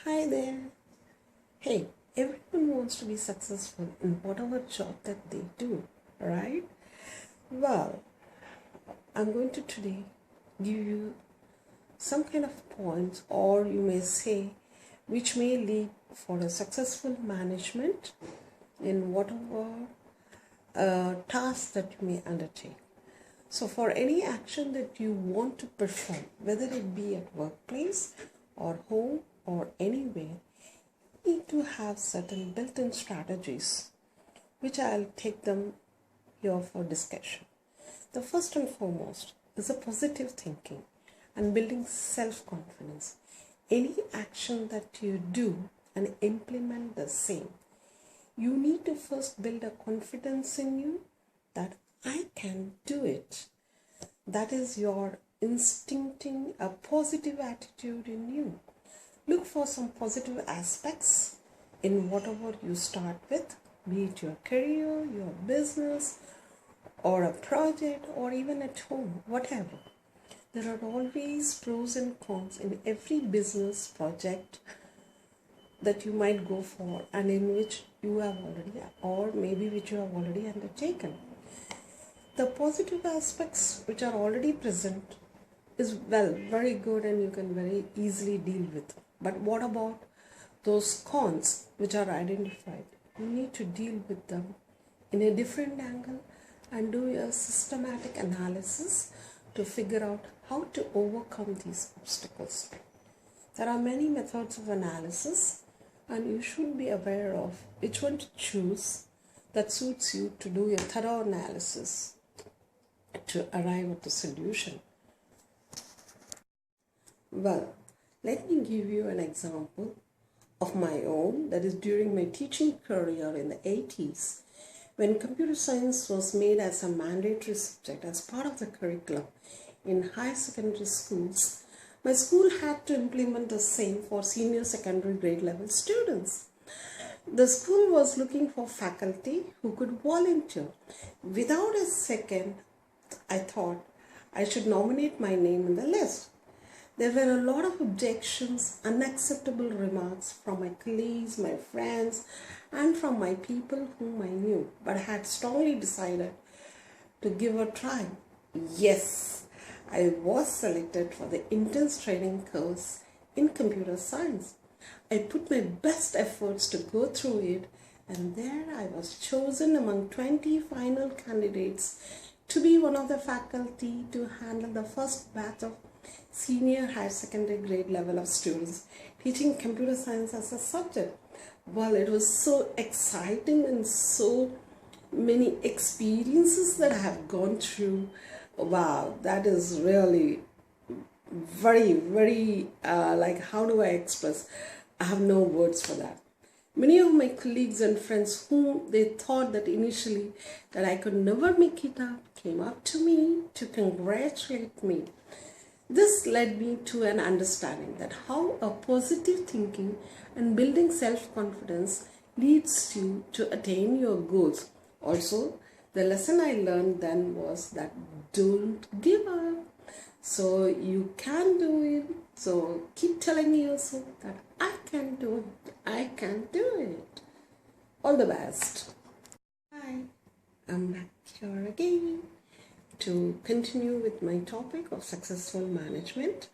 Hi there. Hey, everyone wants to be successful in whatever job that they do, right? Well, I'm going to today give you some kind of points, or you may say, which may lead for a successful management in whatever task that you may undertake. So, for any action that you want to perform, whether it be at workplace or home or anywhere, you need to have certain built-in strategies, which I'll take them here for discussion. The first and foremost is a positive thinking and building self-confidence. Any action that you do and implement the same, you need to first build a confidence in you that I can do it. That is your instincting a positive attitude in you. Look for some positive aspects in whatever you start with, be it your career, your business, or a project, or even at home, whatever. There are always pros and cons in every business project that you might go for and in which you have already, or maybe which you have already undertaken. The positive aspects which are already present is very good and you can very easily deal with. But what about those cons which are identified? You need to deal with them in a different angle and do a systematic analysis to figure out how to overcome these obstacles. There are many methods of analysis and you should be aware of which one to choose that suits you to do a thorough analysis to arrive at the solution. Well, let me give you an example of my own, that is during my teaching career in the 80s, when computer science was made as a mandatory subject as part of the curriculum in high secondary schools. My school had to implement the same for senior secondary grade level students. The school was looking for faculty who could volunteer. Without a second, I thought I should nominate my name in the list. There were a lot of objections, unacceptable remarks from my colleagues, my friends, and from my people whom I knew, but I had strongly decided to give a try. Yes, I was selected for the intense training course in computer science. I put my best efforts to go through it, and there I was chosen among 20 final candidates to be one of the faculty to handle the first batch of senior higher secondary grade level of students teaching computer science as a subject. Well, it was so exciting and so many experiences that I have gone through. Wow, that is really very like, how do I express? I have no words for that. Many of my colleagues and friends whom they thought that initially that I could never make it up came up to me to congratulate me. This led me to an understanding that how a positive thinking and building self-confidence leads you to attain your goals. Also, the lesson I learned then was that don't give up. So you can do it. So keep telling yourself that I can do it. I can do it. All the best. Hi, I'm back here again to continue with my topic of successful management.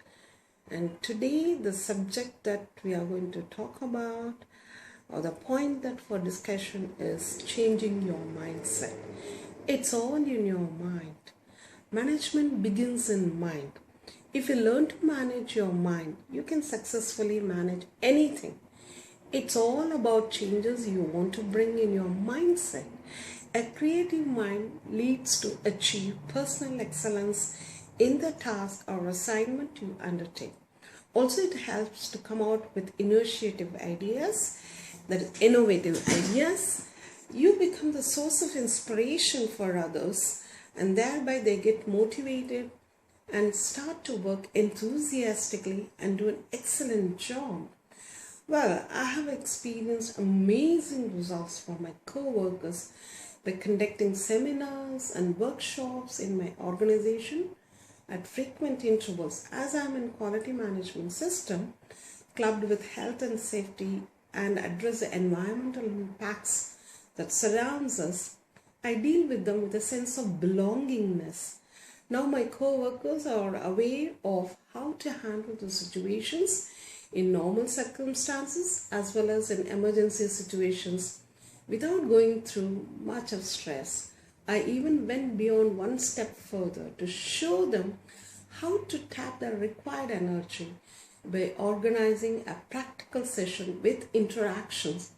And today the subject that we are going to talk about, or the point that for discussion, is changing your mindset. It's all in your mind. Management begins in mind. If you learn to manage your mind, you can successfully manage anything. It's all about changes you want to bring in your mindset. A creative mind leads to achieve personal excellence in the task or assignment you undertake. Also, it helps to come out with initiative ideas, that is innovative ideas. You become the source of inspiration for others, and thereby they get motivated and start to work enthusiastically and do an excellent job. Well, I have experienced amazing results for my co-workers by conducting seminars and workshops in my organization at frequent intervals. As I am in quality management system, clubbed with health and safety and address the environmental impacts that surrounds us, I deal with them with a sense of belongingness. Now my co-workers are aware of how to handle the situations in normal circumstances as well as in emergency situations without going through much of stress. I even went beyond one step further to show them how to tap their required energy by organizing a practical session with interactions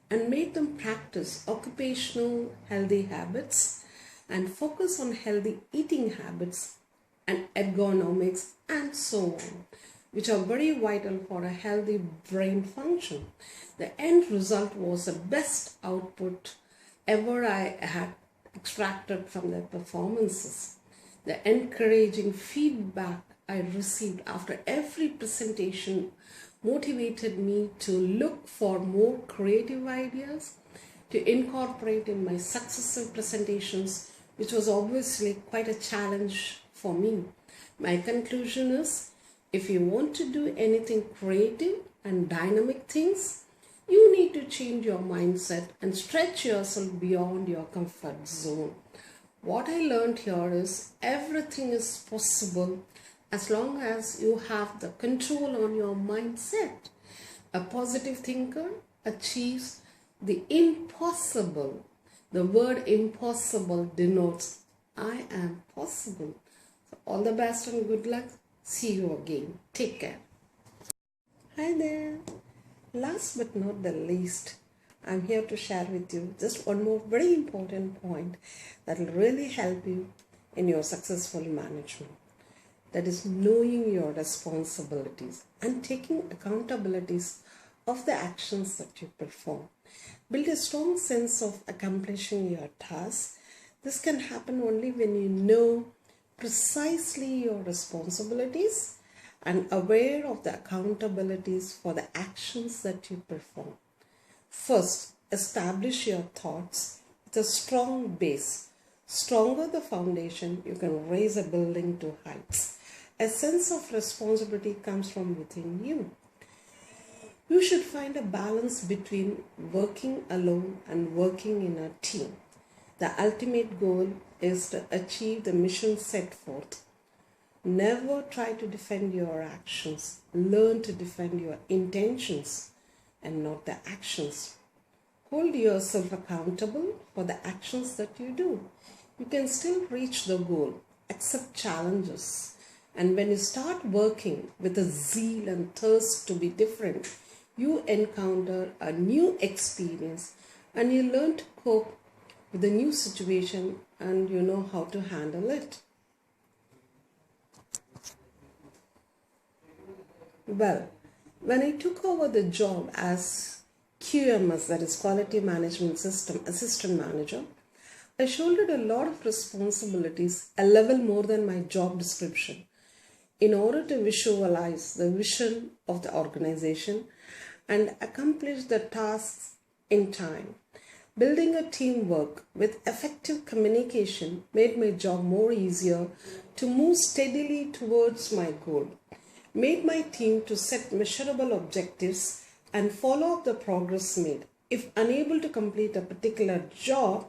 and made them practice occupational healthy habits and focus on healthy eating habits and ergonomics and so on, which are very vital for a healthy brain function. The end result was the best output ever I had extracted from their performances. The encouraging feedback I received after every presentation motivated me to look for more creative ideas to incorporate in my successive presentations, which was obviously quite a challenge for me. My conclusion is, if you want to do anything creative and dynamic things, you need to change your mindset and stretch yourself beyond your comfort zone. What I learned here is everything is possible as long as you have the control on your mindset. A positive thinker achieves the impossible. The word impossible denotes I am possible. So all the best and good luck. See you again. Take care. Hi there. Last but not the least, I'm here to share with you just one more very important point that will really help you in your successful management. That is knowing your responsibilities and taking accountabilities of the actions that you perform. Build a strong sense of accomplishing your tasks. This can happen only when you know precisely your responsibilities and aware of the accountabilities for the actions that you perform. First, establish your thoughts with a strong base. Stronger the foundation, you can raise a building to heights. A sense of responsibility comes from within you. You should find a balance between working alone and working in a team. The ultimate goal is to achieve the mission set forth. Never try to defend your actions. Learn to defend your intentions and not the actions. Hold yourself accountable for the actions that you do. You can still reach the goal. Accept challenges. And when you start working with a zeal and thirst to be different, you encounter a new experience and you learn to cope with the new situation and you know how to handle it. Well, when I took over the job as QMS, that is Quality Management System Assistant Manager, I shouldered a lot of responsibilities, a level more than my job description, in order to visualize the vision of the organization and accomplish the tasks in time. Building a teamwork with effective communication made my job more easier to move steadily towards my goal, made my team to set measurable objectives and follow up the progress made. If unable to complete a particular job,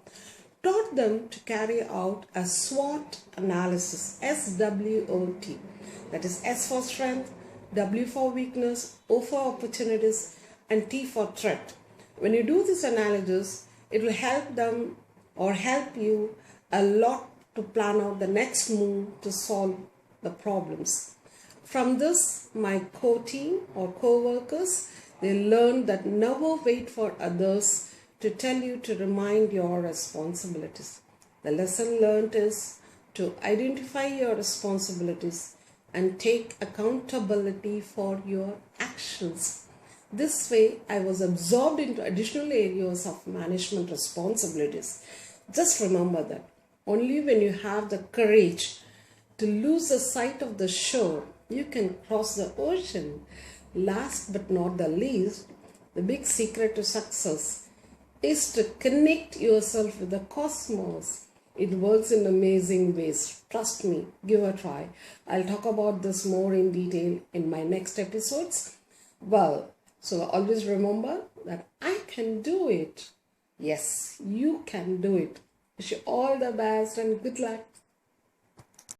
taught them to carry out a SWOT analysis, SWOT. That is S for strength, W for weakness, O for opportunities, and T for threat. When you do this analysis, it will help them or help you a lot to plan out the next move to solve the problems. From this, my co-team or co-workers, they learned that never wait for others to tell you to remind your responsibilities. The lesson learned is to identify your responsibilities and take accountability for your actions. This way, I was absorbed into additional areas of management responsibilities. Just remember that only when you have the courage to lose the sight of the shore, you can cross the ocean. Last but not the least, the big secret to success is to connect yourself with the cosmos. It works in amazing ways. Trust me, give a try. I'll talk about this more in detail in my next episodes. Well, so always remember that I can do it. Yes, you can do it. Wish you all the best and good luck.